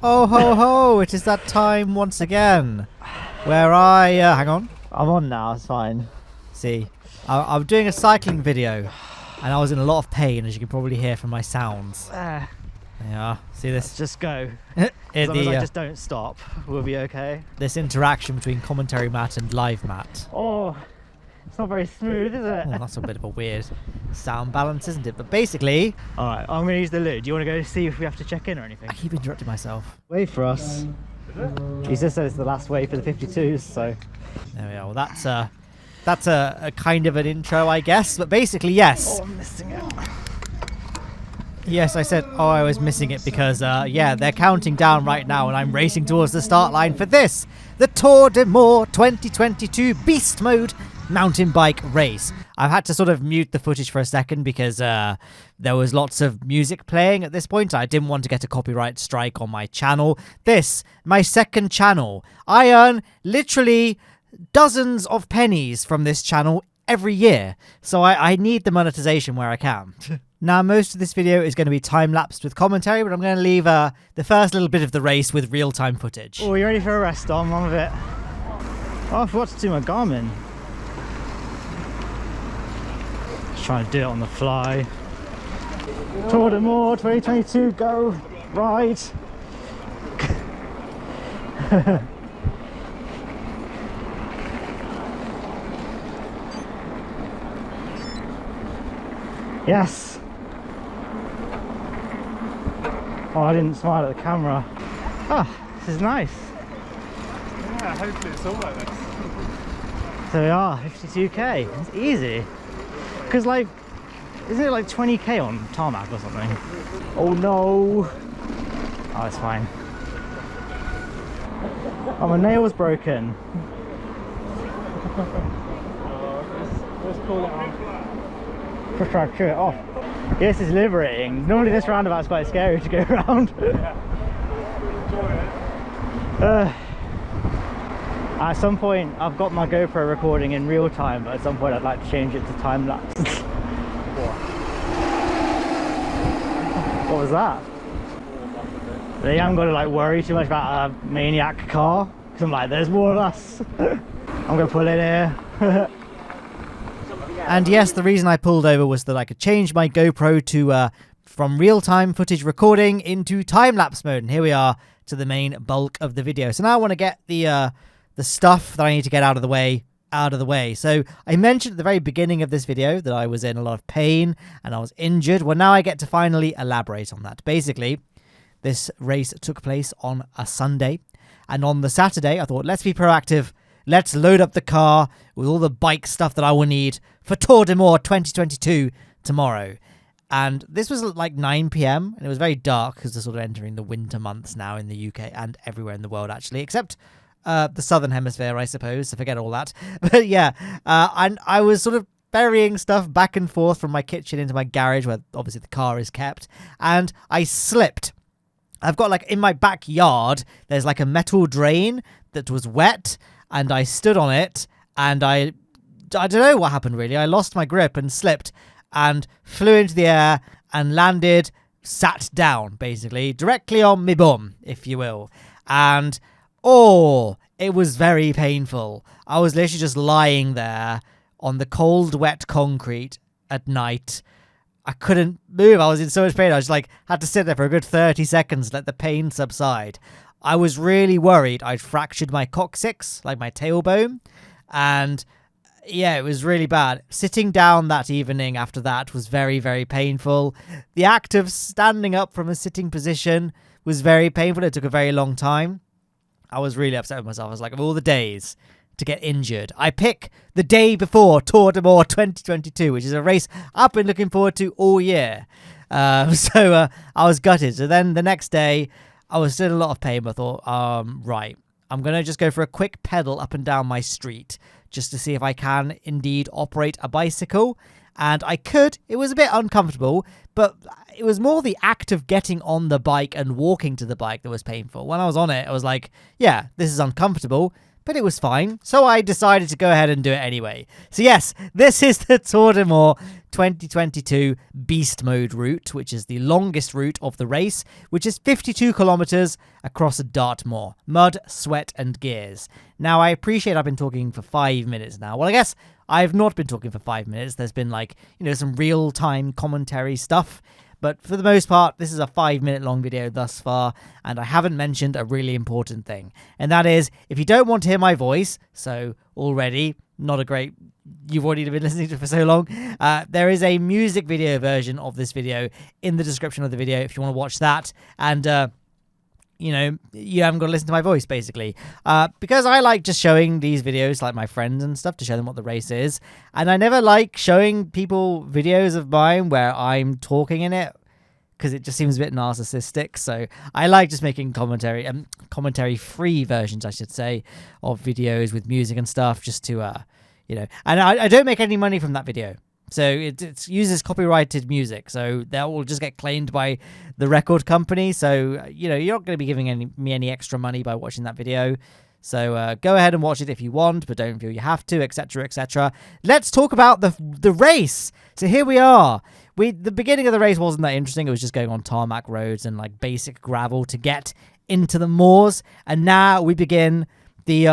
Oh ho ho! It is that time once again where hang on. I'm on now, it's fine. See, I'm doing a cycling video and I was in a lot of pain, as you can probably hear from my sounds. There you are. See this? Just go. As long as I just don't stop, we'll be okay. This interaction between commentary Matt and live Matt. Oh, it's not very smooth, is it? Oh, that's a bit of a weird sound balance, isn't it? But basically... Alright, I'm going to use the loo. Do you want to go see if we have to check in or anything? I keep interrupting myself. Wait for us. He just said it's the last wave for the 52s, so... There we are. Well, that's a kind of an intro, I guess. But basically, yes. Oh, I'm missing it. Yes, I said, oh, I was missing it because, yeah, they're counting down right now and I'm racing towards the start line for this, the Tour de Moor 2022 Beast Mode mountain bike race. I've had to sort of mute the footage for a second because there was lots of music playing at this point. I didn't want to get a copyright strike on my channel. This, my second channel. I earn literally dozens of pennies from this channel every year, so I need the monetization where I can. Now, most of this video is going to be time-lapsed with commentary, but I'm going to leave the first little bit of the race with real-time footage. Oh, you ready for a rest, Dom? I'm a bit... Oh, I forgot to do my Garmin. Just trying to do it on the fly. Tour de Moor 2022, go! Ride! Yes! Oh, I didn't smile at the camera. Oh, this is nice. Yeah, hopefully it's all like this. So we are, 52k. It's easy. Because, like, isn't it like 20k on tarmac or something? Oh no! Oh, it's fine. Oh, my nail's broken. Let's call it off. Just try to chew it off. Yes, it's liberating. Normally this roundabout's quite scary to go around. Yeah. Enjoy it. At some point, I've got my GoPro recording in real time, but at some point I'd like to change it to time lapse. What was that? They haven't got to like worry too much about a maniac car, because I'm like, there's more of us. I'm gonna pull in here. And yes, the reason I pulled over was that I could change my GoPro to from real-time footage recording into time-lapse mode. And here we are to the main bulk of the video. So now I want to get the stuff that I need to get out of the way. So I mentioned at the very beginning of this video that I was in a lot of pain and I was injured. Well, now I get to finally elaborate on that. Basically, this race took place on a Sunday. And on the Saturday, I thought, let's be proactive. Let's load up the car with all the bike stuff that I will need for Tour de Moor 2022 tomorrow. And this was like 9 p.m. and it was very dark because we're sort of entering the winter months now in the UK and everywhere in the world, actually, except the southern hemisphere, I suppose, so forget all that. But yeah, and I was sort of burying stuff back and forth from my kitchen into my garage where obviously the car is kept, and I slipped. I've got like in my backyard, there's like a metal drain that was wet, and I stood on it, and I don't know what happened really. I lost my grip and slipped and flew into the air and landed, sat down, basically, directly on me bum, if you will. And, oh, it was very painful. I was literally just lying there on the cold, wet concrete at night. I couldn't move. I was in so much pain. I just like had to sit there for a good 30 seconds, let the pain subside. I was really worried I'd fractured my coccyx, like my tailbone, and yeah, it was really bad. Sitting down that evening after that was very, very painful. The act of standing up from a sitting position was very painful. It took a very long time. I was really upset with myself. I was like, of all the days to get injured, I pick the day before Tour de Moor 2022, which is a race I've been looking forward to all year. So I was gutted. So then the next day, I was still in a lot of pain, but I thought, right, I'm going to just go for a quick pedal up and down my street just to see if I can indeed operate a bicycle. And I could. It was a bit uncomfortable, but it was more the act of getting on the bike and walking to the bike that was painful. When I was on it, I was like, yeah, this is uncomfortable, but it was fine. So I decided to go ahead and do it anyway. So yes, this is the Tour de Moor 2022 Beast Mode route, which is the longest route of the race, which is 52 kilometers across a Dartmoor. Mud, sweat, and gears. Now, I appreciate I've been talking for 5 minutes now. Well, I guess I've not been talking for 5 minutes. There's been some real-time commentary stuff. But for the most part, this is a 5-minute long video thus far, and I haven't mentioned a really important thing. And that is, if you don't want to hear my voice, so already, not a great... You've already been listening to it for so long. There is a music video version of this video in the description of the video if you want to watch that. And, you haven't got to listen to my voice, basically. Because I like just showing these videos, like my friends and stuff, to show them what the race is. And I never like showing people videos of mine where I'm talking in it, because it just seems a bit narcissistic. So I like just making commentary-free versions, I should say, of videos with music and stuff, just to... and I don't make any money from that video. So it uses copyrighted music. So that will just get claimed by the record company. So, you're not going to be giving me any extra money by watching that video. So go ahead and watch it if you want, but don't feel you have to, etc., etc. Let's talk about the race. So here we are. The beginning of the race wasn't that interesting. It was just going on tarmac roads and basic gravel to get into the moors. And now we begin the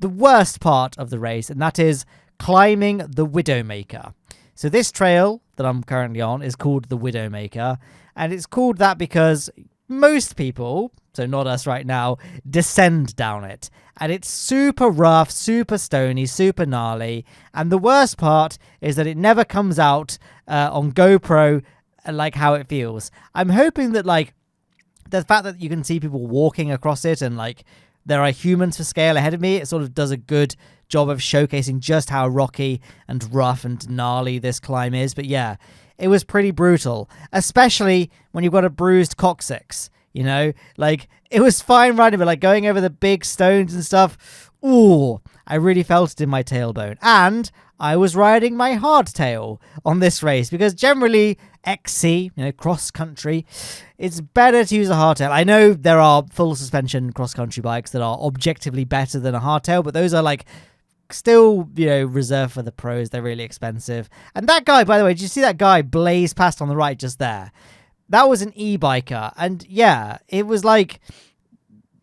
worst part of the race, and that is climbing the Widowmaker. So this trail that I'm currently on is called the Widowmaker, and it's called that because most people, so not us right now, descend down it. And it's super rough, super stony, super gnarly, and the worst part is that it never comes out on GoPro like how it feels. I'm hoping that the fact that you can see people walking across it and there are humans for scale ahead of me, it sort of does a good job of showcasing just how rocky and rough and gnarly this climb is. But yeah, it was pretty brutal, especially when you've got a bruised coccyx, it was fine riding, but going over the big stones and stuff, ooh, I really felt it in my tailbone. And I was riding my hardtail on this race because generally XC, cross country, it's better to use a hardtail. I know there are full suspension cross country bikes that are objectively better than a hardtail, but those are still, reserved for the pros. They're really expensive. And that guy, by the way, did you see that guy blaze past on the right just there? That was an e-biker. And yeah, it was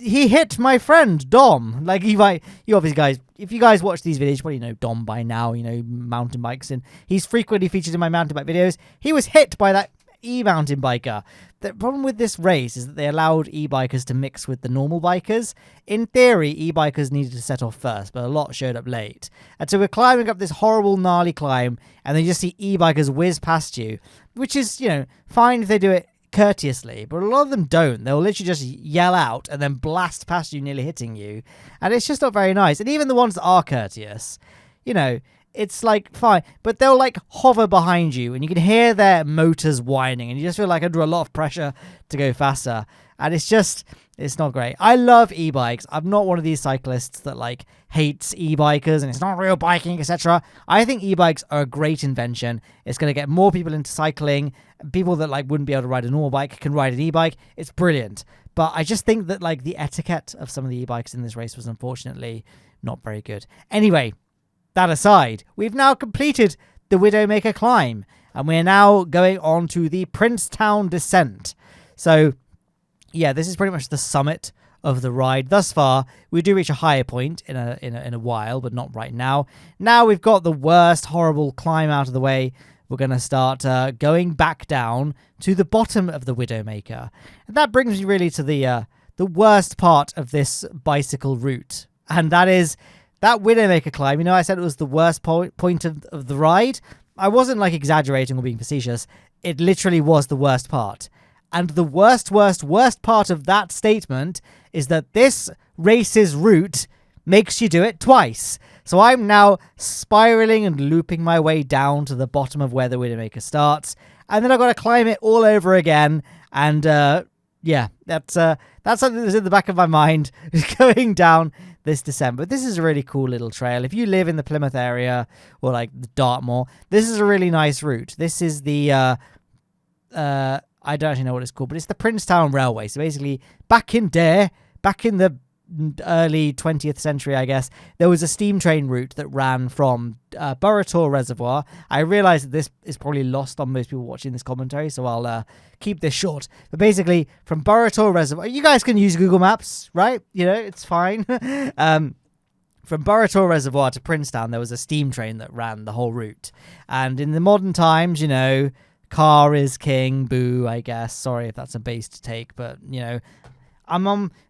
he hit my friend Dom. You obviously guys, if you guys watch these videos, you probably know Dom by now, mountain bikes, and he's frequently featured in my mountain bike videos. He was hit by that e-mountain biker. The problem with this race is that they allowed e-bikers to mix with the normal bikers. In theory, e-bikers needed to set off first, but a lot showed up late. And so we're climbing up this horrible, gnarly climb, and then you just see e-bikers whiz past you, which is, fine if they do it courteously, but a lot of them don't. They'll literally just yell out and then blast past you, nearly hitting you, and it's just not very nice. And even the ones that are courteous, it's fine, but they'll hover behind you and you can hear their motors whining and you just feel under a lot of pressure to go faster, and it's not great. I love e-bikes. I'm not one of these cyclists that hates e-bikers and it's not real biking, etc. I think e-bikes are a great invention. It's going to get more people into cycling. People that wouldn't be able to ride a normal bike can ride an e-bike. It's brilliant. But I just think that the etiquette of some of the e-bikes in this race was unfortunately not very good. Anyway, that aside, we've now completed the Widowmaker Climb, and we're now going on to the Princetown Descent. So yeah, this is pretty much the summit of the ride. Thus far, we do reach a higher point in a while, but not right now. Now we've got the worst horrible climb out of the way. We're going to start going back down to the bottom of the Widowmaker. And that brings me really to the worst part of this bicycle route. And that is that Widowmaker climb. I said it was the worst point of the ride. I wasn't exaggerating or being facetious. It literally was the worst part. And the worst part of that statement is that this race's route makes you do it twice. So I'm now spiraling and looping my way down to the bottom of where the Widowmaker starts, and then I've got to climb it all over again. And yeah, that's something that's in the back of my mind going down this descent. But this is a really cool little trail. If you live in the Plymouth area or the Dartmoor, this is a really nice route. This is the I don't actually know what it's called, but it's the Princetown Railway. So basically, back in the early 20th century, I guess, there was a steam train route that ran from Burrator Reservoir. I realize that this is probably lost on most people watching this commentary, so I'll keep this short. But basically, from Burrator Reservoir, you guys can use Google Maps, right? You know, it's fine. From Burrator Reservoir to Princetown, there was a steam train that ran the whole route. And in the modern times, you know, car is king, boo, I guess. Sorry if that's a base to take, but, you know,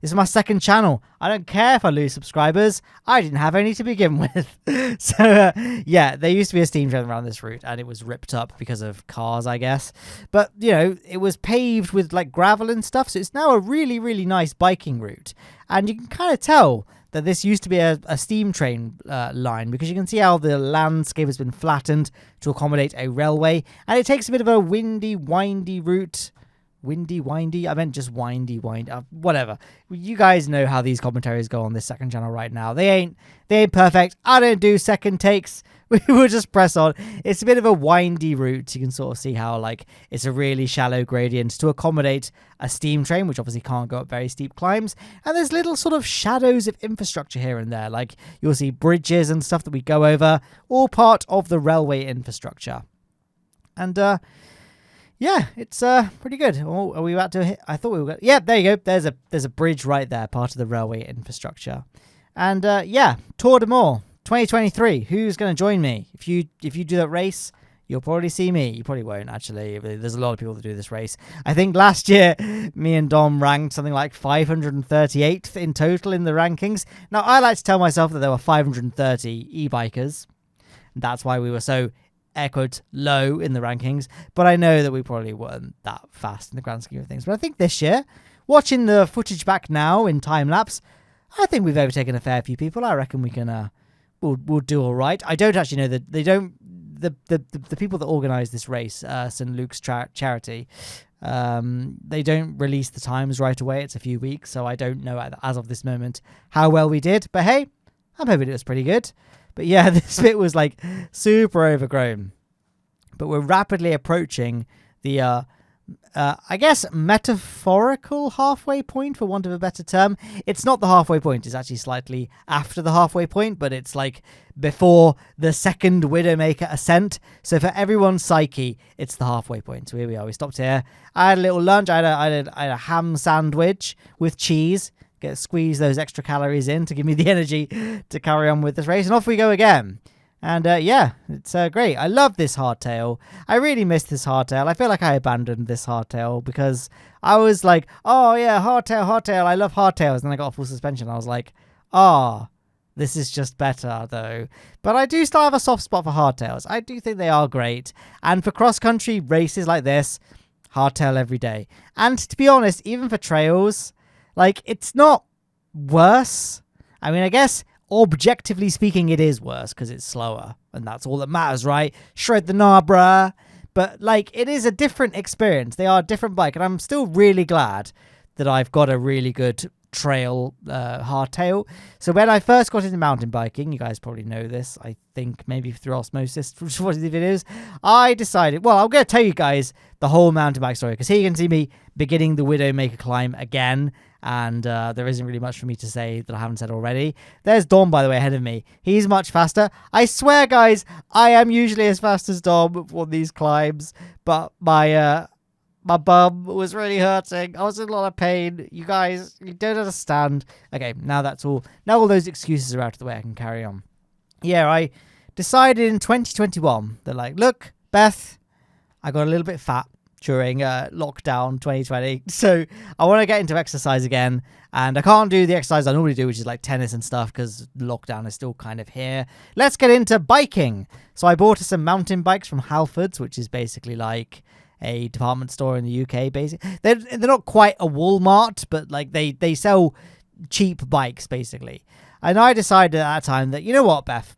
this is my second channel. I don't care if I lose subscribers. I didn't have any to begin with. So, yeah, there used to be a steam train around this route, and it was ripped up because of cars, I guess. But, you know, it was paved with, like, gravel and stuff, so it's now a really, really nice biking route. And you can kind of tell that this used to be a steam train line, because you can see how the landscape has been flattened to accommodate a railway, and it takes a bit of a windy, windy route. Windy? I meant just windy. Whatever. You guys know how these commentaries go on this second channel right now. They ain't perfect. I don't do second takes. We will just press on. It's a bit of a windy route. You can sort of see how, like, it's a really shallow gradient to accommodate a steam train, which obviously can't go up very steep climbs. And there's little sort of shadows of infrastructure here and there. Like, you'll see bridges and stuff that we go over, all part of the railway infrastructure. And, yeah, it's pretty good. Oh, are we about to hit? I thought we were. Yeah, there you go. There's a bridge right there, part of the railway infrastructure. And yeah, Tour de Moor 2023. Who's going to join me? If you do that race, you'll probably see me. You probably won't, actually. There's a lot of people that do this race. I think last year, me and Dom ranked something like 538th in total in the rankings. Now, I like to tell myself that there were 530 e-bikers. That's why we were so, air quotes, low in the rankings. But I know that we probably weren't that fast in the grand scheme of things. But I think this year, watching the footage back now in time-lapse, I think we've overtaken a fair few people. I reckon we can, we'll do all right. I don't actually know that they don't, the people that organise this race, St. Luke's charity, they don't release the times right away. It's a few weeks, so I don't know as of this moment how well we did. But hey, I'm hoping it was pretty good. But yeah, this bit was like super overgrown. But we're rapidly approaching the, I guess, metaphorical halfway point, for want of a better term. It's not the halfway point. It's actually slightly after the halfway point, but it's like before the second Widowmaker ascent. So for everyone's psyche, it's the halfway point. So here we are. We stopped here. I had a little lunch. I had a ham sandwich with cheese. Squeeze those extra calories in to give me the energy to carry on with this race. And off we go again. And yeah, it's great. I love this hardtail. I really miss this hardtail. I feel like I abandoned this hardtail because I was like, oh yeah, hardtail. I love hardtails. And then I got full suspension. I was like, this is just better though. But I do still have a soft spot for hardtails. I do think they are great. And for cross-country races like this, hardtail every day. And to be honest, even for trails, like, it's not worse. I mean, I guess, objectively speaking, it is worse because it's slower. And that's all that matters, right? Shred the gnar, bruh. But, like, it is a different experience. They are a different bike. And I'm still really glad that I've got a really good trail hardtail. So when I first got into mountain biking, you guys probably know this, I think, maybe through osmosis from watching the videos, I decided, well, I'm going to tell you guys the whole mountain bike story, because here you can see me beginning the Widowmaker Climb again. And there isn't really much for me to say that I haven't said already. There's Dom, by the way, ahead of me. He's much faster. I swear, guys, I am usually as fast as Dom on these climbs, but my bum was really hurting. I was in a lot of pain. You guys, you don't understand. Okay, now that's all. Now all those excuses are out of the way. I can carry on. Yeah, I decided in 2021 that, like, look, Beth, I got a little bit fat during lockdown 2020, so I want to get into exercise again, and I can't do the exercise I normally do, which is like tennis and stuff, because lockdown is still kind of here. Let's get into biking. So I bought some mountain bikes from Halfords, which is basically like a department store in the UK. Basically, they're not quite a Walmart, but like they sell cheap bikes basically. And I decided at that time that, you know what, Beth,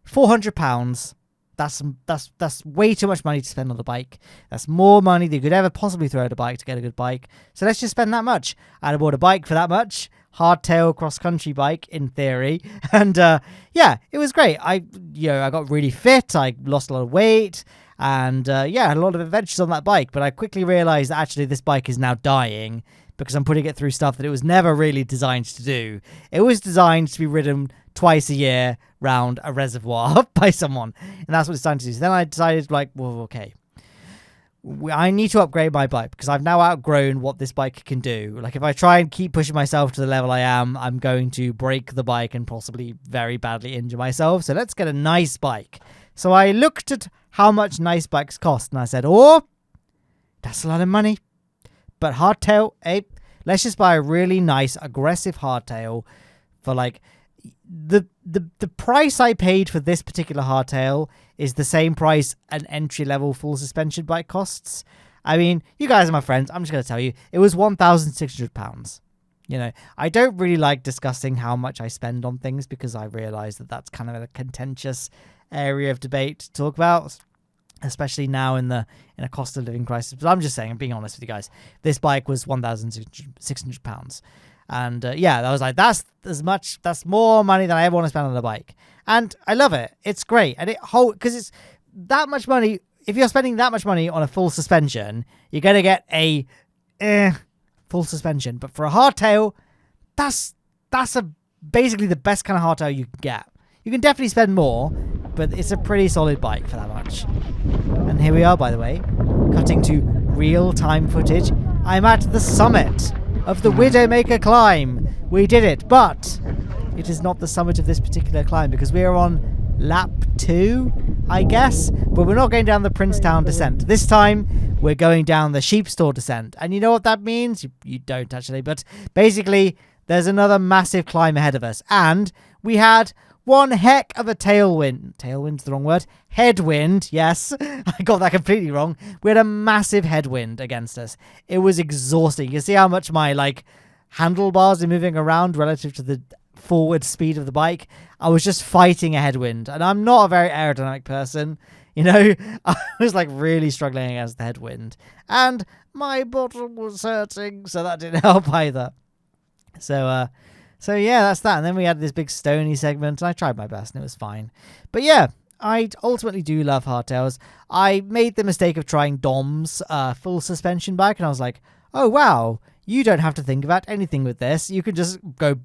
£400. That's way too much money to spend on a bike. That's more money than you could ever possibly throw at a bike to get a good bike. So let's just spend that much. And I bought a bike for that much. Hardtail cross-country bike, in theory. And yeah, it was great. I got really fit. I lost a lot of weight. And yeah, I had a lot of adventures on that bike. But I quickly realized that actually this bike is now dying because I'm putting it through stuff that it was never really designed to do. It was designed to be ridden twice a year round a reservoir by someone, and that's what it's designed to do. So then I decided, like, well, okay, I need to upgrade my bike because I've now outgrown what this bike can do. Like, if I try and keep pushing myself to the level I am, I'm going to break the bike and possibly very badly injure myself. So let's get a nice bike. So I looked at how much nice bikes cost, and I said, oh, that's a lot of money. But hardtail, let's just buy a really nice, aggressive hardtail for, like, the price I paid for this particular hardtail is the same price an entry-level full suspension bike costs. I mean, you guys are my friends. I'm just going to tell you, it was £1,600. You know, I don't really like discussing how much I spend on things because I realise that that's kind of a contentious area of debate to talk about, especially now in a cost of living crisis. But I'm just saying, I'm being honest with you guys. This bike was £1,600. And yeah, I was like, that's more money than I ever want to spend on a bike. And I love it. It's great. And because it's that much money. If you're spending that much money on a full suspension, you're going to get a full suspension. But for a hardtail, that's basically the best kind of hardtail you can get. You can definitely spend more, but it's a pretty solid bike for that much. And here we are, by the way, cutting to real-time footage. I'm at the summit of the Widowmaker Climb. We did it, but it is not the summit of this particular climb because we are on lap 2, I guess. But we're not going down the Princetown Descent. This time, we're going down the Sheepstor Descent. And you know what that means? You don't, actually. But basically, there's another massive climb ahead of us. And we had one heck of a tailwind. Tailwind's the wrong word. Headwind. Yes, I got that completely wrong. We had a massive headwind against us. It was exhausting. You can see how much my handlebars are moving around relative to the forward speed of the bike. I was just fighting a headwind, and I'm not a very aerodynamic person. You know, I was really struggling against the headwind, and my bottom was hurting, so that didn't help either. So yeah, that's that. And then we had this big stony segment, and I tried my best, and it was fine. But yeah, I ultimately do love hardtails. I made the mistake of trying Dom's full suspension bike, and I was like, oh wow, you don't have to think about anything with this. You can just go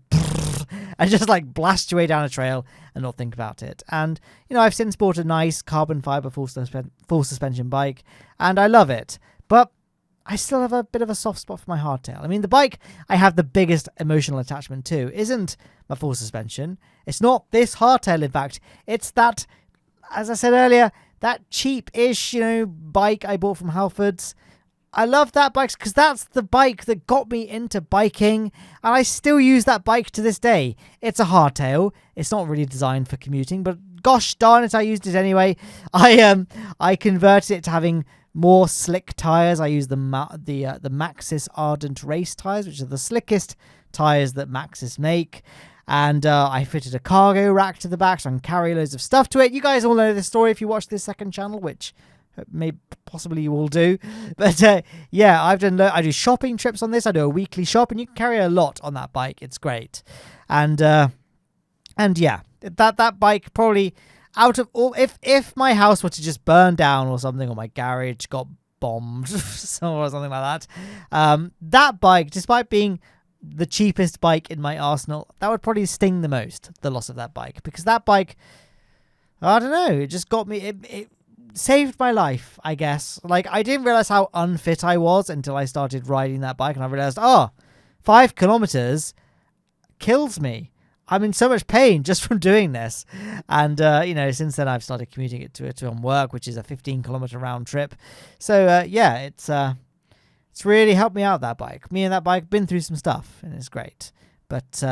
and just blast your way down a trail and not think about it. And you know, I've since bought a nice carbon fiber full suspension bike, and I love it. But I still have a bit of a soft spot for my hardtail. I mean, the bike I have the biggest emotional attachment to isn't my full suspension. It's not this hardtail, in fact. It's that, as I said earlier, that cheap-ish, bike I bought from Halfords. I love that bike because that's the bike that got me into biking, and I still use that bike to this day. It's a hardtail. It's not really designed for commuting, but gosh darn it, I used it anyway. I converted it to having more slick tires. I use the Maxxis Ardent race tires, which are the slickest tires that Maxxis make. And I fitted a cargo rack to the back so I can carry loads of stuff to it. You guys all know this story if you watch this second channel, which possibly you all do. But yeah, I do shopping trips on this. I do a weekly shop, and you can carry a lot on that bike. It's great. And yeah, that bike probably, out of all, if my house were to just burn down or something, or my garage got bombed or something like that, that bike, despite being the cheapest bike in my arsenal, that would probably sting the most, the loss of that bike. Because that bike, I don't know, it just got me, it saved my life, I guess. I didn't realize how unfit I was until I started riding that bike, and I realized, 5 kilometers kills me. I'm in so much pain just from doing this. And, since then I've started commuting it to on work, which is a 15-kilometer round trip. So, yeah, it's really helped me out, that bike. Me and that bike been through some stuff, and it's great. But,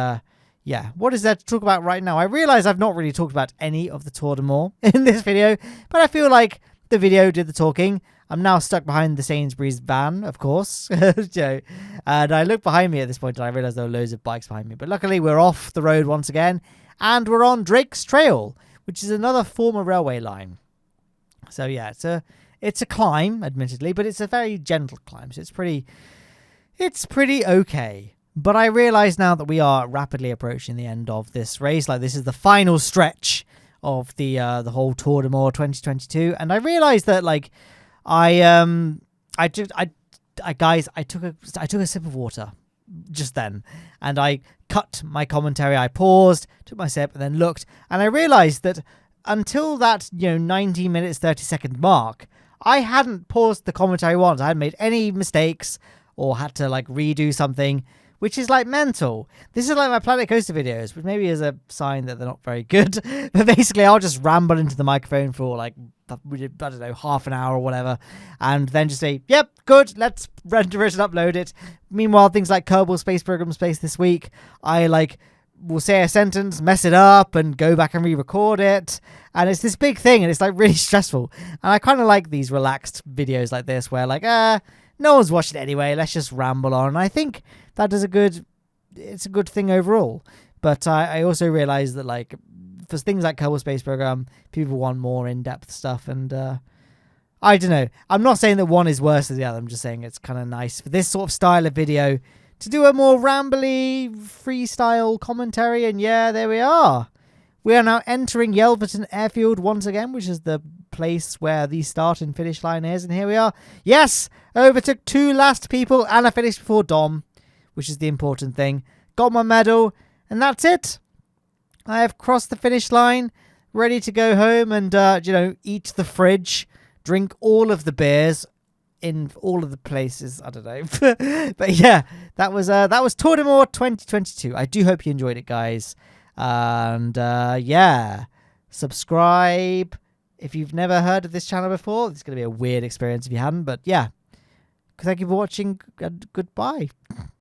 yeah, what is there to talk about right now? I realize I've not really talked about any of the Tour de Moor in this video, but I feel like the video did the talking. I'm now stuck behind the Sainsbury's van, of course. And I looked behind me at this point and I realized there were loads of bikes behind me. But luckily we're off the road once again, and we're on Drake's Trail, which is another former railway line. So yeah, it's a climb, admittedly, but it's a very gentle climb. So it's pretty okay. But I realize now that we are rapidly approaching the end of this race. This is the final stretch of the whole Tour de Moor 2022, and I realized that I guys, I took a sip of water just then, and I cut my commentary. I paused, took my sip, and then looked, and I realized that until that 90 minutes 30-second mark, I hadn't paused the commentary once. I hadn't made any mistakes or had to like redo something, which is like mental. This is like my Planet Coaster videos, which maybe is a sign that they're not very good. But basically, I'll just ramble into the microphone for like, I don't know, half an hour or whatever, and then just say, yep, good, let's render it and upload it. Meanwhile, things like Kerbal Space Program Space this week, I like will say a sentence, mess it up, and go back and re-record it. And it's this big thing, and it's like really stressful. And I kind of like these relaxed videos like this, where like, no one's watching it anyway, let's just ramble on. And I think that is it's a good thing overall. But I also realize that like for things like Kerbal Space Program, people want more in-depth stuff, and I don't know. I'm not saying that one is worse than the other. I'm just saying it's kind of nice for this sort of style of video to do a more rambly freestyle commentary. And yeah, there we are. We are now entering Yelverton Airfield once again, which is the place where the start and finish line is. And here we are. Yes, overtook 2 last people, and I finished before Dom, which is the important thing. Got my medal, and that's it. I have crossed the finish line, ready to go home and, eat the fridge, drink all of the beers in all of the places. I don't know. But yeah, that was Tour de Moor 2022. I do hope you enjoyed it, guys. And yeah, subscribe if you've never heard of this channel before. It's going to be a weird experience if you hadn't. But yeah, thank you for watching, and goodbye.